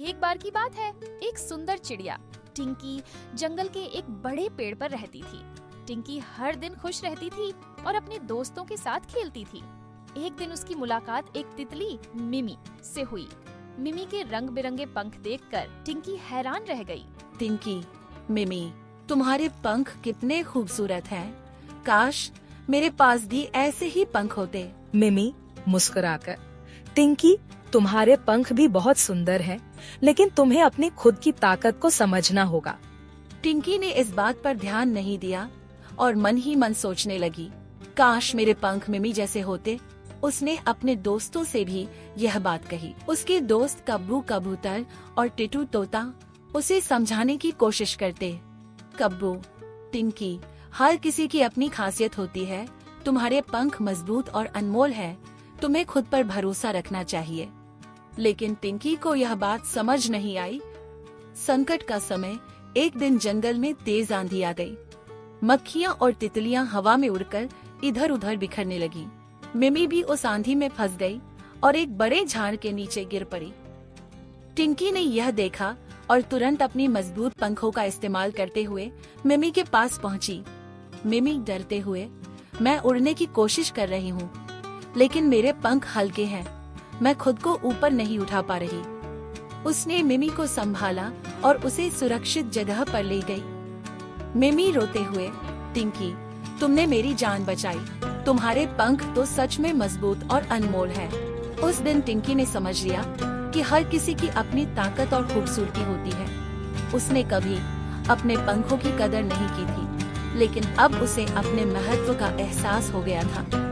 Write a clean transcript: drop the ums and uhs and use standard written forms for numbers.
एक बार की बात है, एक सुंदर चिड़िया टिंकी जंगल के एक बड़े पेड़ पर रहती थी। टिंकी हर दिन खुश रहती थी और अपने दोस्तों के साथ खेलती थी। एक दिन उसकी मुलाकात एक तितली मिमी से हुई। मिमी के रंग बिरंगे पंख देखकर टिंकी हैरान रह गई। टिंकी, मिमी, तुम्हारे पंख कितने खूबसूरत हैं। काश मेरे पास भी ऐसे ही पंख होते। मिमी मुस्कुराकर, टिंकी तुम्हारे पंख भी बहुत सुंदर हैं, लेकिन तुम्हें अपनी खुद की ताकत को समझना होगा। टिंकी ने इस बात पर ध्यान नहीं दिया और मन ही मन सोचने लगी, काश मेरे पंख मिमी जैसे होते। उसने अपने दोस्तों से भी यह बात कही। उसके दोस्त कब्बू कबूतर और टिटू तोता उसे समझाने की कोशिश करते। कब्बू, टिंकी, हर किसी की अपनी खासियत होती है। तुम्हारे पंख मजबूत और अनमोल है, तुम्हें खुद पर भरोसा रखना चाहिए। लेकिन टिंकी को यह बात समझ नहीं आई। संकट का समय, एक दिन जंगल में तेज आंधी आ गई। मक्खियाँ और तितलियां हवा में उड़कर इधर उधर बिखरने लगी। मिमी भी उस आंधी में फंस गई और एक बड़े झाड़ के नीचे गिर पड़ी। टिंकी ने यह देखा और तुरंत अपनी मजबूत पंखों का इस्तेमाल करते हुए मिमी के पास पहुंची। मिमी डरते हुए, मैं उड़ने की कोशिश कर रही हूँ, लेकिन मेरे पंख हल्के हैं, मैं खुद को ऊपर नहीं उठा पा रही। उसने मिमी को संभाला और उसे सुरक्षित जगह पर ले गई। मिमी रोते हुए, टिंकी, तुमने मेरी जान बचाई, तुम्हारे पंख तो सच में मजबूत और अनमोल है। उस दिन टिंकी ने समझ लिया कि हर किसी की अपनी ताकत और खूबसूरती होती है। उसने कभी अपने पंखों की कदर नहीं की थी, लेकिन अब उसे अपने महत्व का एहसास हो गया था।